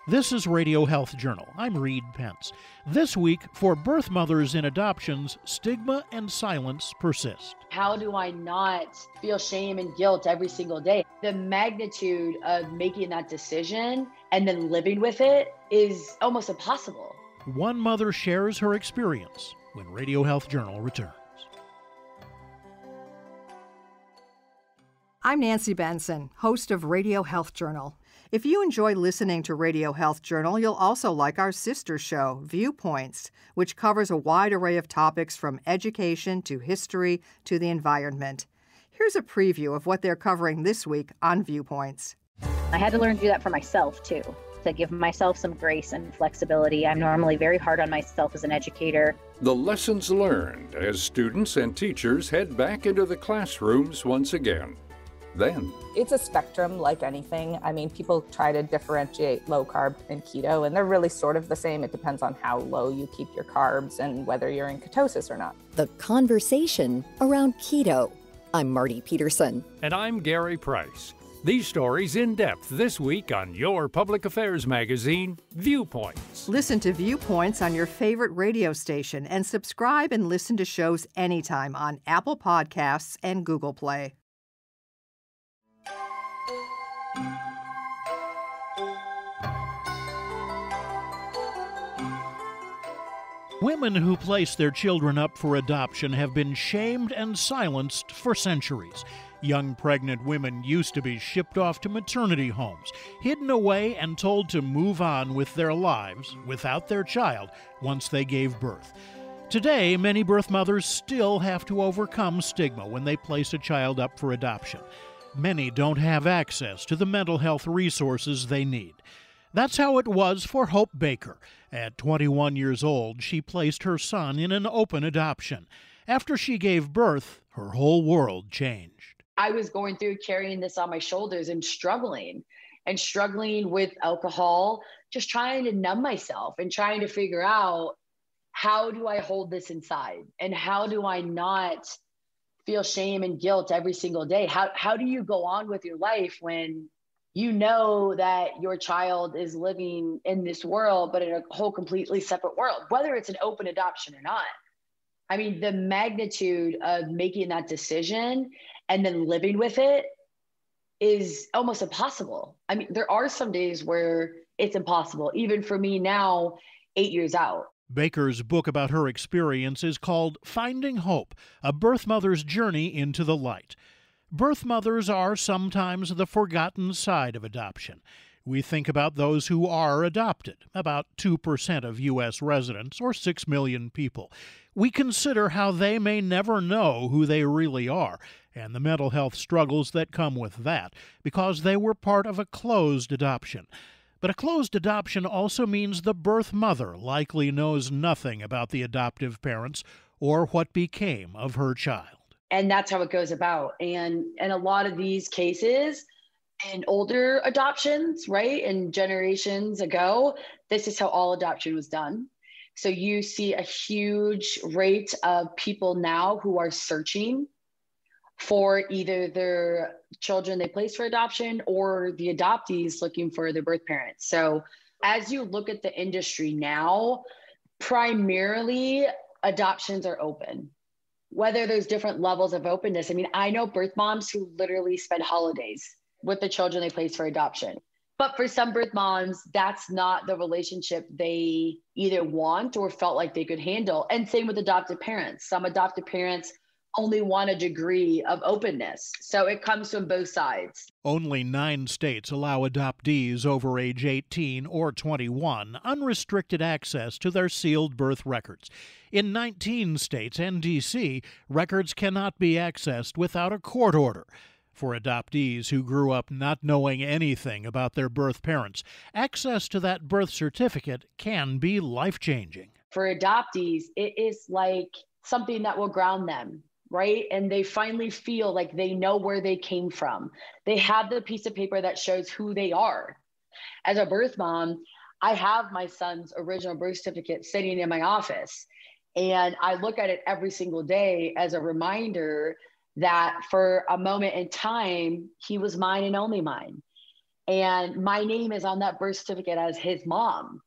This is Radio Health Journal. I'm Reed Pence. This week, for birth mothers in adoptions, stigma and silence persist. How do I not feel shame and guilt every single day? The magnitude of making that decision and then living with it is almost impossible. One mother shares her experience when Radio Health Journal returns. I'm Nancy Benson, host of Radio Health Journal. If you enjoy listening to Radio Health Journal, you'll also like our sister show, Viewpoints, which covers a wide array of topics from education to history to the environment. Here's a preview of what they're covering this week on Viewpoints. I had to learn to do that for myself, too, to give myself some grace and flexibility. I'm normally very hard on myself as an educator. The lessons learned as students and teachers head back into the classrooms once again. Then it's a spectrum like anything. I mean, people try to differentiate low carb and keto, and they're really sort of the same. It depends on how low you keep your carbs and whether you're in ketosis or not. The conversation around keto. I'm Marty Peterson. And I'm Gary Price. These stories in depth this week on your public affairs magazine, Viewpoints. Listen to Viewpoints on your favorite radio station and subscribe and listen to shows anytime on Apple Podcasts and Google Play. Women who place their children up for adoption have been shamed and silenced for centuries. Young pregnant women used to be shipped off to maternity homes, hidden away and told to move on with their lives without their child once they gave birth. Today, many birth mothers still have to overcome stigma when they place a child up for adoption. Many don't have access to the mental health resources they need. That's how it was for Hope Baker. At 21 years old, she placed her son in an open adoption. After she gave birth, her whole world changed. I was going through carrying this on my shoulders and struggling with alcohol, just trying to numb myself and trying to figure out, how do I hold this inside? And how do I not feel shame and guilt every single day? How do you go on with your life when you know that your child is living in this world, but in a whole completely separate world, whether it's an open adoption or not? I mean, the magnitude of making that decision and then living with it is almost impossible. I mean, there are some days where it's impossible, even for me now, 8 years out. Baker's book about her experience is called Finding Hope, A Birth Mother's Journey into the Light. Birth mothers are sometimes the forgotten side of adoption. We think about those who are adopted, about 2% of U.S. residents, or 6 million people. We consider how they may never know who they really are, and the mental health struggles that come with that, because they were part of a closed adoption. But a closed adoption also means the birth mother likely knows nothing about the adoptive parents or what became of her child. And that's how it goes about. And a lot of these cases and older adoptions, right, and generations ago, this is how all adoption was done. So you see a huge rate of people now who are searching for either their children they placed for adoption or the adoptees looking for their birth parents. So as you look at the industry now, primarily adoptions are open. Whether there's different levels of openness. I mean, I know birth moms who literally spend holidays with the children they place for adoption. But for some birth moms, that's not the relationship they either want or felt like they could handle. And same with adoptive parents. Some adoptive parents only want a degree of openness. So it comes from both sides. Only 9 states allow adoptees over age 18 or 21 unrestricted access to their sealed birth records. In 19 states and D.C., records cannot be accessed without a court order. For adoptees who grew up not knowing anything about their birth parents, access to that birth certificate can be life-changing. For adoptees, it is like something that will ground them, right? And they finally feel like they know where they came from. They have the piece of paper that shows who they are. As a birth mom, I have my son's original birth certificate sitting in my office. And I look at it every single day as a reminder that for a moment in time, he was mine and only mine. And my name is on that birth certificate as his mom.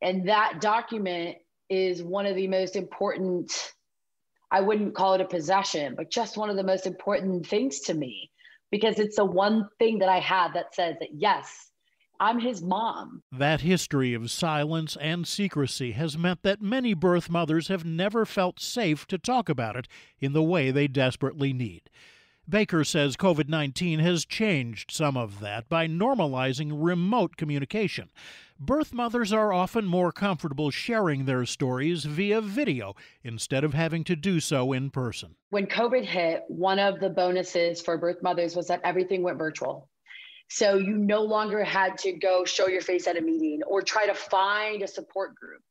And that document is one of the most important, I wouldn't call it a possession, but just one of the most important things to me, because it's the one thing that I have that says that, yes, I'm his mom. That history of silence and secrecy has meant that many birth mothers have never felt safe to talk about it in the way they desperately need. Baker says COVID-19 has changed some of that by normalizing remote communication. Birth mothers are often more comfortable sharing their stories via video instead of having to do so in person. When COVID hit, one of the bonuses for birth mothers was that everything went virtual. So you no longer had to go show your face at a meeting or try to find a support group.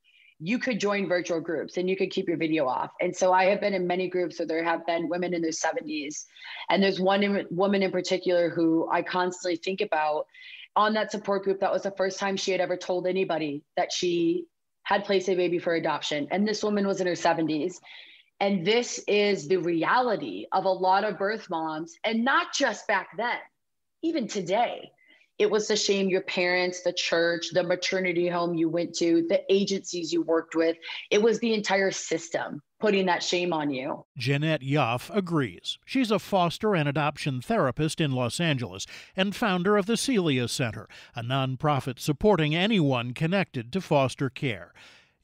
You could join virtual groups and you could keep your video off. And so I have been in many groups where there have been women in their 70s. And there's one woman in particular who I constantly think about on that support group. That was the first time she had ever told anybody that she had placed a baby for adoption. And this woman was in her 70s. And this is the reality of a lot of birth moms, and not just back then. Even today, it was the shame your parents, the church, the maternity home you went to, the agencies you worked with. It was the entire system putting that shame on you. Jeanette Yoff agrees. She's a foster and adoption therapist in Los Angeles and founder of the Celia Center, a nonprofit supporting anyone connected to foster care.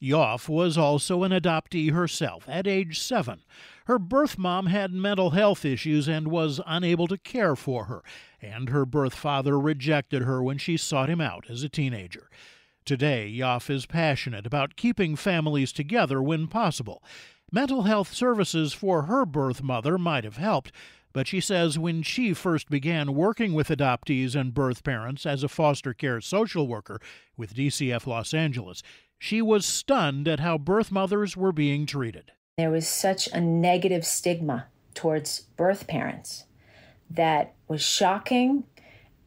Yoff was also an adoptee herself at age 7. Her birth mom had mental health issues and was unable to care for her, and her birth father rejected her when she sought him out as a teenager. Today, Yoff is passionate about keeping families together when possible. Mental health services for her birth mother might have helped, but she says when she first began working with adoptees and birth parents as a foster care social worker with DCF Los Angeles, she was stunned at how birth mothers were being treated. There was such a negative stigma towards birth parents that was shocking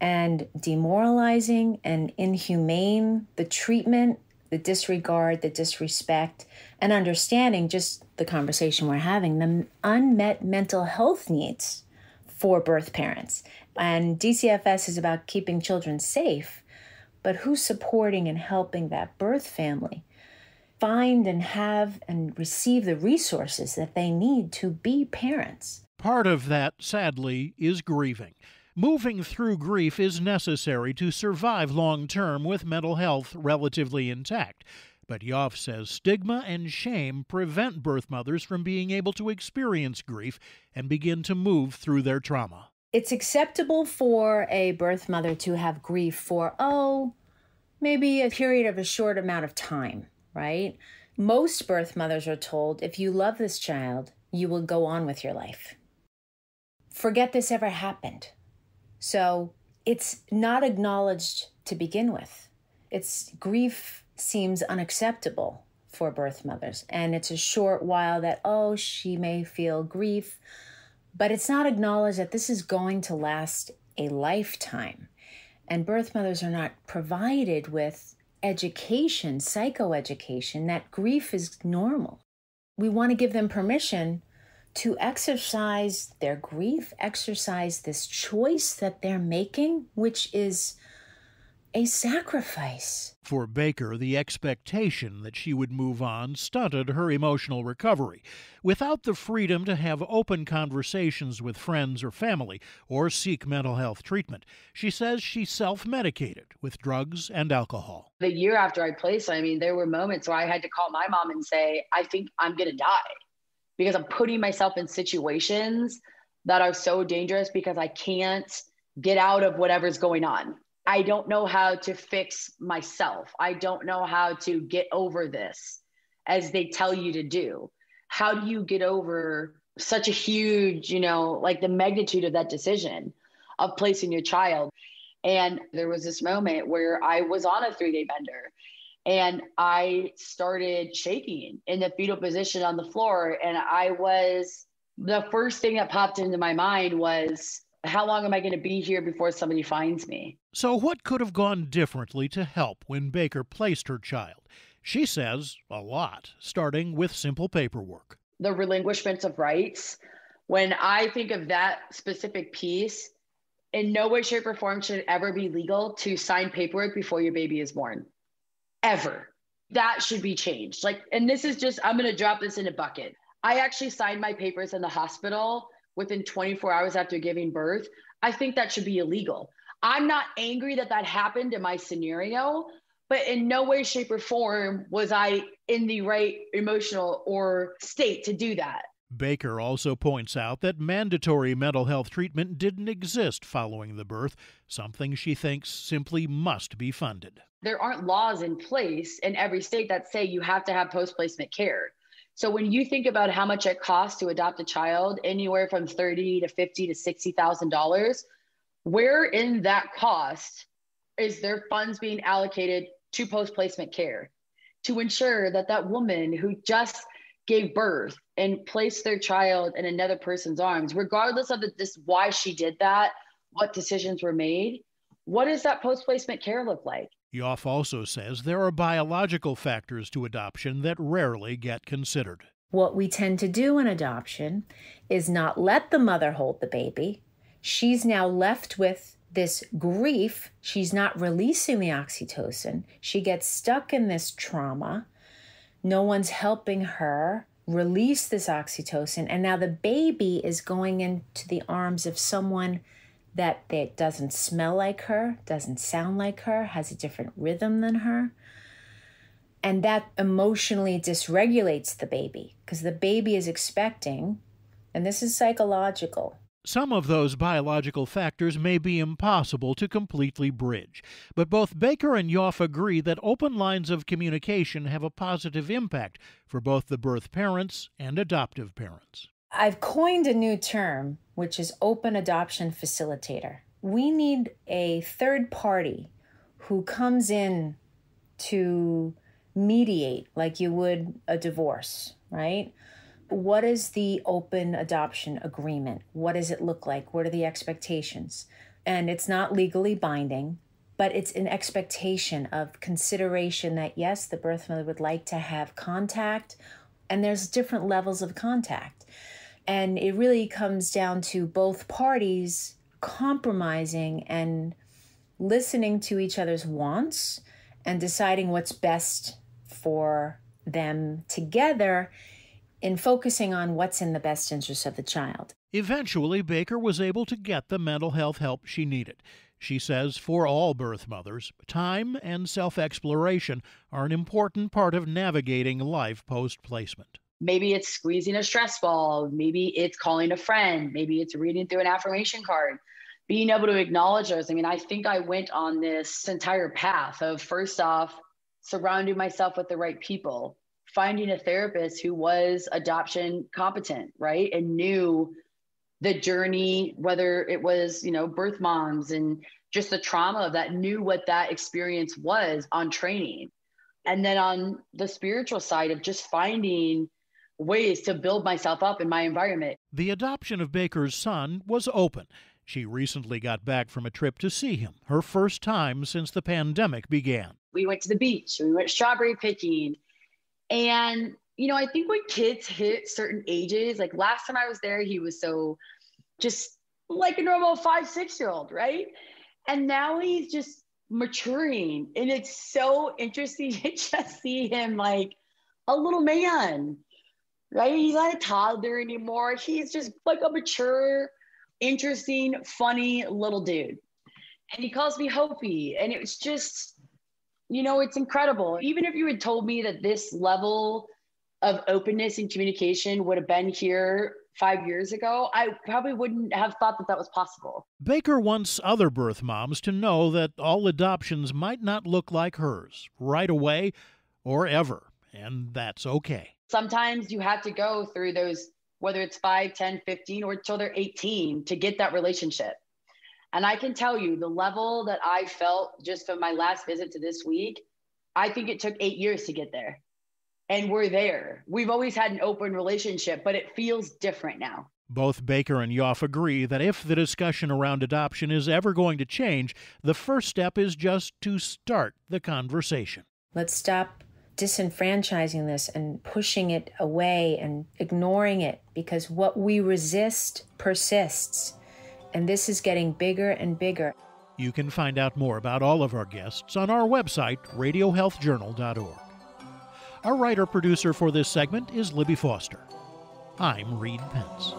and demoralizing and inhumane. The treatment, the disregard, the disrespect, and understanding just the conversation we're having, the unmet mental health needs for birth parents. And DCFS is about keeping children safe, but who's supporting and helping that birth family find and have and receive the resources that they need to be parents? Part of that, sadly, is grieving. Moving through grief is necessary to survive long-term with mental health relatively intact. But Yoff says stigma and shame prevent birth mothers from being able to experience grief and begin to move through their trauma. It's acceptable for a birth mother to have grief for, maybe a period of a short amount of time, right? Most birth mothers are told, if you love this child, you will go on with your life. Forget this ever happened. So it's not acknowledged to begin with. Grief seems unacceptable for birth mothers. And it's a short while that, she may feel grief, but it's not acknowledged that this is going to last a lifetime. And birth mothers are not provided with education, psychoeducation, that grief is normal. We want to give them permission to exercise their grief, exercise this choice that they're making, which is a sacrifice. For Baker, the expectation that she would move on stunted her emotional recovery. Without the freedom to have open conversations with friends or family or seek mental health treatment, she says she self-medicated with drugs and alcohol. The year after I placed, there were moments where I had to call my mom and say, I think I'm going to die, because I'm putting myself in situations that are so dangerous because I can't get out of whatever's going on. I don't know how to fix myself. I don't know how to get over this as they tell you to do. How do you get over such a huge, the magnitude of that decision of placing your child? And there was this moment where I was on a 3-day bender and I started shaking in the fetal position on the floor. And the first thing that popped into my mind was, how long am I going to be here before somebody finds me? So what could have gone differently to help when Baker placed her child? She says a lot, starting with simple paperwork. The relinquishment of rights. When I think of that specific piece, in no way, shape, or form should it ever be legal to sign paperwork before your baby is born. Ever. That should be changed. Like, and this is just, I'm going to drop this in a bucket. I actually signed my papers in the hospital within 24 hours after giving birth. I think that should be illegal. I'm not angry that that happened in my scenario, but in no way, shape, or form was I in the right emotional or state to do that. Baker also points out that mandatory mental health treatment didn't exist following the birth, something she thinks simply must be funded. There aren't laws in place in every state that say you have to have post-placement care. So when you think about how much it costs to adopt a child, anywhere from $30,000 to $50,000 to $60,000, where in that cost is there funds being allocated to post-placement care to ensure that that woman who just gave birth and placed their child in another person's arms, regardless of why she did that, what decisions were made, what does that post-placement care look like? Yoff also says there are biological factors to adoption that rarely get considered. What we tend to do in adoption is not let the mother hold the baby. She's now left with this grief. She's not releasing the oxytocin. She gets stuck in this trauma. No one's helping her release this oxytocin. And now the baby is going into the arms of someone that doesn't smell like her, doesn't sound like her, has a different rhythm than her. And that emotionally dysregulates the baby because the baby is expecting, and this is psychological. Some of those biological factors may be impossible to completely bridge, but both Baker and Yoff agree that open lines of communication have a positive impact for both the birth parents and adoptive parents. I've coined a new term, which is open adoption facilitator. We need a third party who comes in to mediate like you would a divorce, right? What is the open adoption agreement? What does it look like? What are the expectations? And it's not legally binding, but it's an expectation of consideration that, yes, the birth mother would like to have contact, and there's different levels of contact. And it really comes down to both parties compromising and listening to each other's wants and deciding what's best for them together in focusing on what's in the best interest of the child. Eventually, Baker was able to get the mental health help she needed. She says for all birth mothers, time and self-exploration are an important part of navigating life post-placement. Maybe it's squeezing a stress ball. Maybe it's calling a friend. Maybe it's reading through an affirmation card. Being able to acknowledge those. I mean, I think I went on this entire path of, first off, surrounding myself with the right people, finding a therapist who was adoption competent, right? And knew the journey, whether it was, birth moms and just the trauma of that, knew what that experience was on training. And then on the spiritual side of just finding ways to build myself up in my environment. The adoption of Baker's son was open. She recently got back from a trip to see him, her first time since the pandemic began. We went to the beach, we went strawberry picking. And, I think when kids hit certain ages, like last time I was there, he was so just like a normal 5-6-year-old, right? And now he's just maturing. And it's so interesting to just see him like a little man, right? He's not a toddler anymore. He's just like a mature, interesting, funny little dude. And he calls me Hopi. And it was just, it's incredible. Even if you had told me that this level of openness and communication would have been here 5 years ago, I probably wouldn't have thought that that was possible. Baker wants other birth moms to know that all adoptions might not look like hers right away or ever, and that's okay. Sometimes you have to go through those, whether it's 5, 10, 15, or till they're 18 to get that relationship. And I can tell you the level that I felt just from my last visit to this week, I think it took 8 years to get there. And we're there. We've always had an open relationship, but it feels different now. Both Baker and Yoff agree that if the discussion around adoption is ever going to change, the first step is just to start the conversation. Let's stop disenfranchising this and pushing it away and ignoring it, because what we resist persists. And this is getting bigger and bigger. You can find out more about all of our guests on our website, radiohealthjournal.org. Our writer-producer for this segment is Libby Foster. I'm Reed Pence.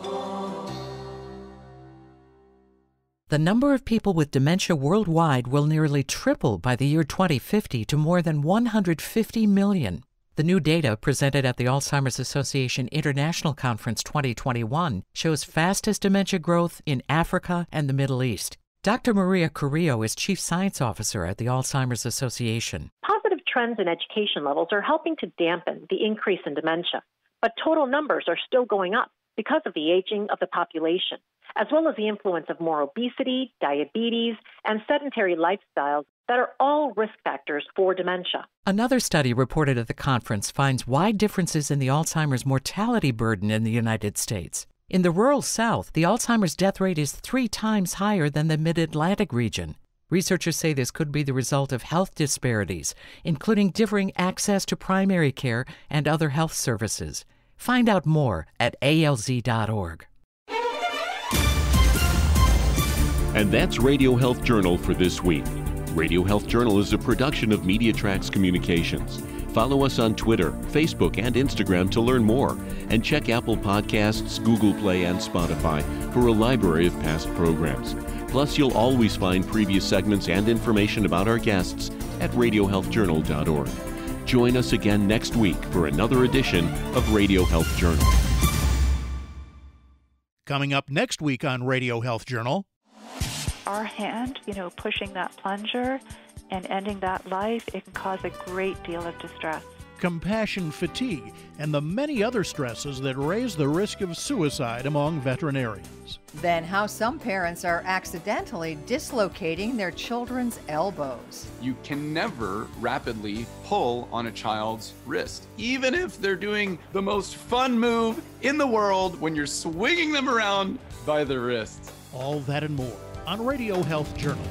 The number of people with dementia worldwide will nearly triple by the year 2050 to more than 150 million. The new data presented at the Alzheimer's Association International Conference 2021 shows fastest dementia growth in Africa and the Middle East. Dr. Maria Carrillo is Chief Science Officer at the Alzheimer's Association. Positive trends in education levels are helping to dampen the increase in dementia, but total numbers are still going up because of the aging of the population, as well as the influence of more obesity, diabetes, and sedentary lifestyles that are all risk factors for dementia. Another study reported at the conference finds wide differences in the Alzheimer's mortality burden in the United States. In the rural South, the Alzheimer's death rate is 3 times higher than the Mid-Atlantic region. Researchers say this could be the result of health disparities, including differing access to primary care and other health services. Find out more at alz.org. And that's Radio Health Journal for this week. Radio Health Journal is a production of MediaTrax Communications. Follow us on Twitter, Facebook, and Instagram to learn more. And check Apple Podcasts, Google Play, and Spotify for a library of past programs. Plus, you'll always find previous segments and information about our guests at radiohealthjournal.org. Join us again next week for another edition of Radio Health Journal. Coming up next week on Radio Health Journal. Our hand, pushing that plunger and ending that life, it can cause a great deal of distress. Compassion fatigue, and the many other stresses that raise the risk of suicide among veterinarians. Then how some parents are accidentally dislocating their children's elbows. You can never rapidly pull on a child's wrist, even if they're doing the most fun move in the world when you're swinging them around by the wrist. All that and more on Radio Health Journal.